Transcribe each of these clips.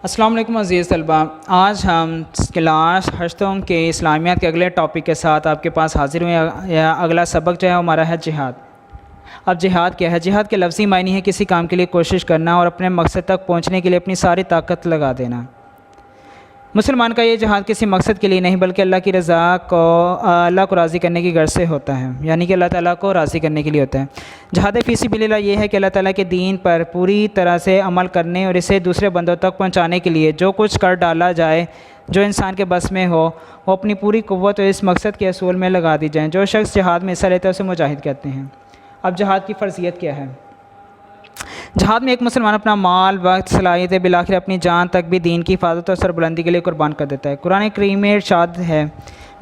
अस्सलाम वालेकुम अज़ीज़ तलबा। आज हम क्लास हश्तों के इस्लामियात के अगले टॉपिक के साथ आपके पास हाजिर हुए। अगला सबक जो है हमारा है जिहाद। अब जिहाद क्या है? जिहाद के लफ्ज़ी मायने है किसी काम के लिए कोशिश करना और अपने मकसद तक पहुँचने के लिए अपनी सारी ताकत लगा देना। मुसलमान का ये जिहाद किसी मकसद के लिए नहीं बल्कि अल्लाह की रज़ा को अल्लाह को राज़ी करने की गर्ज से होता है, यानी कि अल्लाह ताला को राज़ी करने के लिए होता है। जिहाद फ़ी सबिलिल्लाह ये है कि अल्लाह ताला के दीन पर पूरी तरह से अमल करने और इसे दूसरे बंदों तक पहुंचाने के लिए जो कुछ कर डाला जाए जो इंसान के बस में हो वो अपनी पूरी क़ुव्वत और इस मकसद के असूल में लगा दी जाए। जो शख्स जिहाद में हिस्सा लेता है उसे मुजाहिद कहते हैं। अब जिहाद की फ़र्ज़ियत क्या है? जिहाद में एक मुसलमान अपना माल, वक्त, सलाहियत, बिलाखिर अपनी जान तक भी दीन की हिफाजत और सरबुलंदी के लिए कुर्बान कर देता है। कुरान करीम में इरशाद है,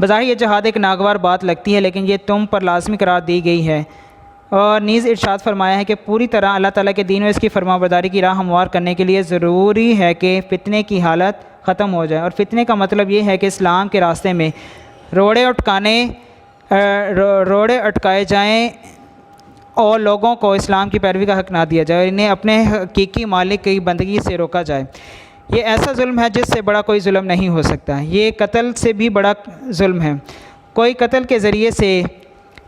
बज़ाहिर ये जिहाद एक नागवार बात लगती है लेकिन ये तुम पर लाजमी करार दी गई है। और नीज़ इरशाद फरमाया है कि पूरी तरह अल्लाह ताला के दीन और इसकी फरमाबरदारी की राह हमवार करने के लिए ज़रूरी है कि फ़ितने की हालत ख़त्म हो जाए। और फ़ितने का मतलब ये है कि इस्लाम के रास्ते में रोड़े अटकाए जाएँ और लोगों को इस्लाम की पैरवी का हक़ ना दिया जाए और इन्हें अपने हकीकी मालिक की बंदगी से रोका जाए। ये ऐसा जुल्म है जिससे बड़ा कोई जुल्म नहीं हो सकता। ये कत्ल से भी बड़ा जुल्म है। कोई कत्ल के ज़रिए से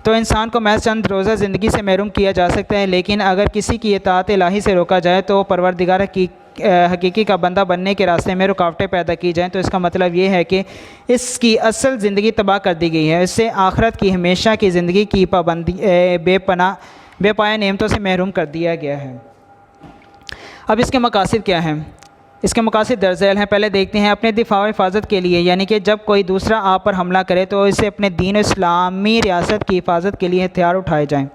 तो इंसान को महज चंद रोज़ा ज़िंदगी से महरूम किया जा सकता है, लेकिन अगर किसी की इताअत इलाही से रोका जाए तो परवरदिगार हकीकी का बंदा बनने के रास्ते में रुकावटें पैदा की जाएँ तो इसका मतलब ये है कि इसकी असल ज़िंदगी तबाह कर दी गई है। इससे आखिरत की हमेशा की ज़िंदगी की पाबंदी बेपाया नेमतों से महरूम कर दिया गया है। अब इसके मकासद क्या हैं? इसके मकासद दर्ज झैल हैं। पहले देखते हैं अपने दिफा और हिफाजत के लिए, यानी कि जब कोई दूसरा आप पर हमला करे तो इसे अपने दीन और इस्लामी रियासत की हिफाजत के लिए हथियार उठाए जाएँ।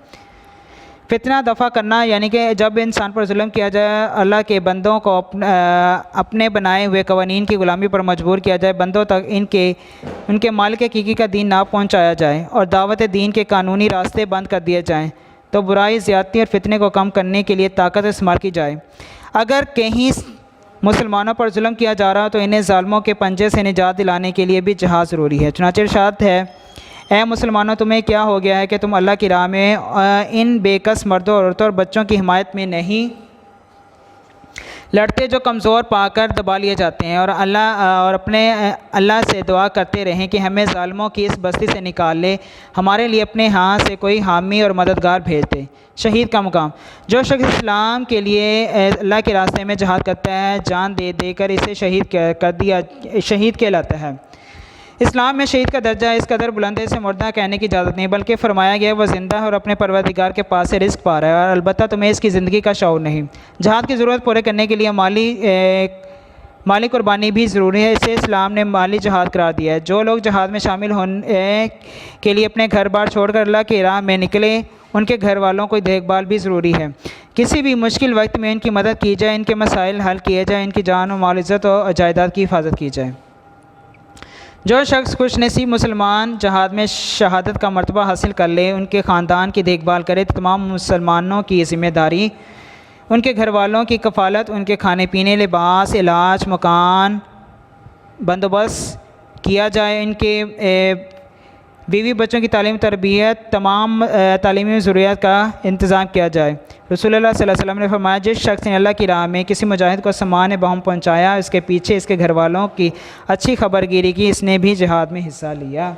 फितना दफ़ा करना, यानी कि जब इंसान पर जुल्म किया जाए, अल्लाह के बंदों को अपने बनाए हुए कवानीन की ग़ुलामी पर मजबूर किया जाए, बंदों तक उनके मालिक हकीकी का दीन ना पहुँचाया जाए और दावत दीन के कानूनी रास्ते बंद कर दिए जाएँ, तो बुराई, ज़्यादती और फितने को कम करने के लिए ताकत इस्तेमाल की जाए। अगर कहीं मुसलमानों पर जुल्म किया जा रहा हो तो इन्हें ज़ालिमों के पंजे से निजात दिलाने के लिए भी जिहाद ज़रूरी है। चुनांचे इरशाद है, ऐ मुसलमानों, तुम्हें क्या हो गया है कि तुम अल्लाह की राह में इन बेकस मर्दों, औरतों और बच्चों की हिमायत में नहीं लड़ते जो कमज़ोर पाकर दबा लिए जाते हैं, और अपने अल्लाह से दुआ करते रहें कि हमें ज़ालिमों की इस बस्ती से निकाल ले, हमारे लिए अपने हाथ से कोई हामी और मददगार भेज दे। शहीद का मुकाम, जो शख्स इस्लाम के लिए अल्लाह के रास्ते में जिहाद करता है, जान दे देकर इसे शहीद कहलाता है। इस्लाम में शहीद का दर्जा इस कदर बुलंद है इसे मुर्दा कहने की इजाज़त नहीं, बल्कि फरमाया गया वह ज़िंदा है और अपने परवरदिगार के पास से रिस्क पा रहा है, और अलबत्ता तुम्हें इसकी ज़िंदगी का शऊर नहीं। जिहाद की ज़रूरत पूरे करने के लिए माली कुर्बानी भी ज़रूरी है। इसे इस्लाम ने माली जिहाद करार दिया है। जो लोग जिहाद में शामिल होने के लिए अपने घर बार छोड़कर अल्लाह की राह में निकले, उनके घर वालों को देखभाल भी ज़रूरी है। किसी भी मुश्किल वक्त में इनकी मदद की जाए, इनके मसाइल हल किए जाए, इनकी जान और माल, इज़्ज़त और जायदाद की हिफाजत की जाए। जो शख्स खुश नसीब मुसलमान जिहाद में शहादत का मर्तबा हासिल कर ले, उनके ख़ानदान की देखभाल करे, तो तमाम मुसलमानों की ज़िम्मेदारी उनके घर वालों की कफ़ालत, उनके खाने पीने, लिबास, इलाज, मकान बंदोबस्त किया जाए, इनके बीवी बच्चों की तालीम तरबियत, तमाम तालीमी ज़रूरियात का इंतज़ाम किया जाए। रसूलुल्लाह सल्लल्लाहु अलैहि वसल्लम ने फरमाया, जिस शख्स ने अल्लाह की राह में किसी मुजाहिद को सामान बहम पहुँचाया, इसके पीछे इसके घर वालों की अच्छी खबरगिरी की, इसने भी जिहाद में हिस्सा लिया।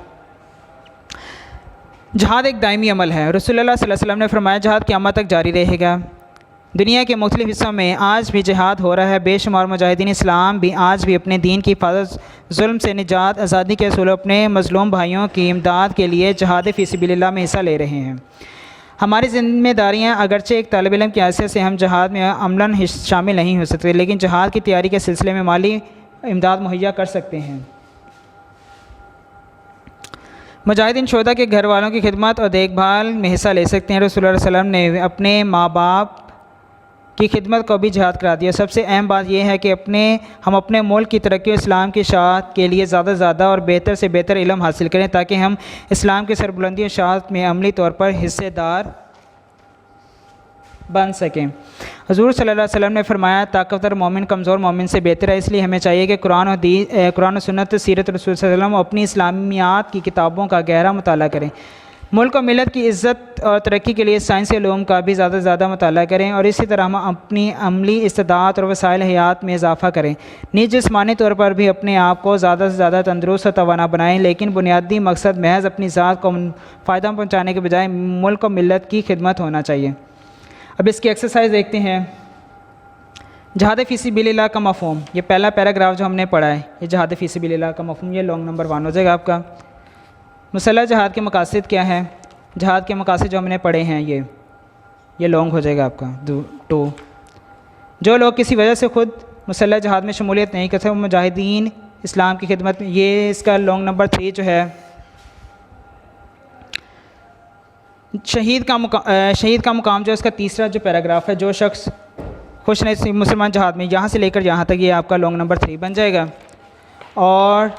जिहाद एक दायमी अमल है। रसूलुल्लाह सल्लल्लाहु अलैहि वसल्लम ने फरमाया, जिहाद क़यामत तक जारी रहेगा। दुनिया के मुख्तलिफ़ हिस्सों में आज भी जिहाद हो रहा है। बेशुमार मुजाहिदीन इस्लाम भी आज भी अपने दीन की हिफाजत, जुल्म से निजात, आज़ादी के असूल, अपने मज़लूम भाइयों की इमदाद के लिए जिहाद फ़ी सबिलिल्लाह में हिस्सा ले रहे हैं। हमारी ज़िम्मेदारियाँ, अगरचे एक तालिब इल्म की हैसियत से हम जिहाद में अमलन शामिल नहीं हो सकते, लेकिन जिहाद की तैयारी के सिलसिले में माली इमदाद मुहैया कर सकते हैं। मुजाहिदीन शोधा के घर वालों की खिदमत और देखभाल में हिस्सा ले सकते हैं। रसूलुल्लाह सल्लल्लाहु अलैहि वसल्लम ने अपने माँ बाप की खिदमत को भी जिहाद करा दिया। सबसे अहम बात यह है कि हम अपने मुल्क की तरक्की और इस्लाम की शात के लिए ज़्यादा से ज़्यादा और बेहतर से बेहतर इल्म हासिल करें, ताकि हम इस्लाम की सरबुलंदी और शात में अमली तौर पर हिस्सेदार बन सकें। हुज़ूर सल्लल्लाहु अलैहि वसल्लम ने फरमाया, ताकतवर मोमिन कमज़ोर मोमिन से बेहतर है। इसलिए हमें चाहिए कि कुरान और सुन्नत, सीरत रसूल सल्लल्लाहु अलैहि वसल्लम, अपनी इस्लामियात की किताबों का गहरा मुताला करें, मुल्क और मिलत की इज़्ज़त और तरक्की के लिए साइंसी उलूम का भी ज़्यादा से ज़्यादा मुताला करें और इसी तरह हम अपनी अमली इस्तेदात और वसाइल हयात में इजाफ़ा करें। निज जिस्मानी तौर पर भी अपने आप को ज़्यादा से ज़्यादा तंदुरुस्त और तवाना बनाएँ, लेकिन बुनियादी मकसद महज अपनी ज़ात को फ़ायदा पहुँचाने के बजाय मुल्क और मिलत की खिदमत होना चाहिए। अब इसकी एक्सरसाइज देखते हैं। जहाद फ़ी सबिलिल्लाह का मफ़हूम, ये पहला पैराग्राफ जो हमने पढ़ा है, ये जहाद फ़ी सबिलिल्लाह का मफ़हूम, ये लॉन्ग नंबर 1 हो जाएगा आपका। मुसल्लह जहाद के मकासद क्या है? जहाद के मकासद जो हमने पढ़े हैं ये लॉन्ग हो जाएगा आपका 2। जो लोग किसी वजह से ख़ुद मुसल्लह जहाद में शमूलियत नहीं करते, वो मुजाहिदीन इस्लाम की खिदमत में, ये इसका लॉन्ग नंबर 3 जो है। शहीद का मुकाम जो इसका तीसरा जो पैराग्राफ है, जो शख्स खुश नसीब मुसलमान जहाद में, यहाँ से लेकर यहाँ तक ये आपका लॉन्ग नंबर 3 बन जाएगा। और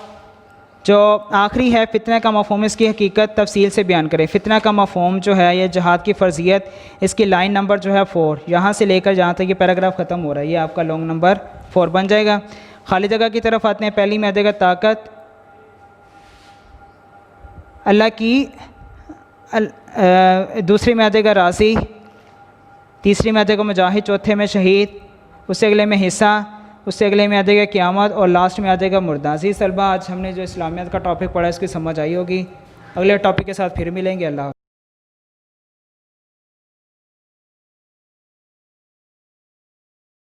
जो आखिरी है फितना का मफ़हूम, इसकी हकीकत तफसील से बयान करें। फितना का मफ़हूम जो है ये जहाद की फ़र्जियत, इसकी लाइन नंबर जो है 4, यहाँ से लेकर जहाँ तक ये पैराग्राफ ख़त्म हो रहा है, ये आपका लॉन्ग नंबर 4 बन जाएगा। खाली जगह की तरफ आते हैं। पहली में आ जाएगा ताकत अल्लाह की, दूसरी में आ जाएगा राज़ी, तीसरी में आ जाएगा मुजाहिद, चौथे में शहीद, उससे अगले में हिस्सा, उससे अगले में आ जाएगा क़यामत और लास्ट में आ जाएगा मुर्दा। अज़ीज़ तलबा, आज हमने जो इस्लामियत का टॉपिक पढ़ा इसकी समझ आई होगी। अगले टॉपिक के साथ फिर मिलेंगे। अल्लाह।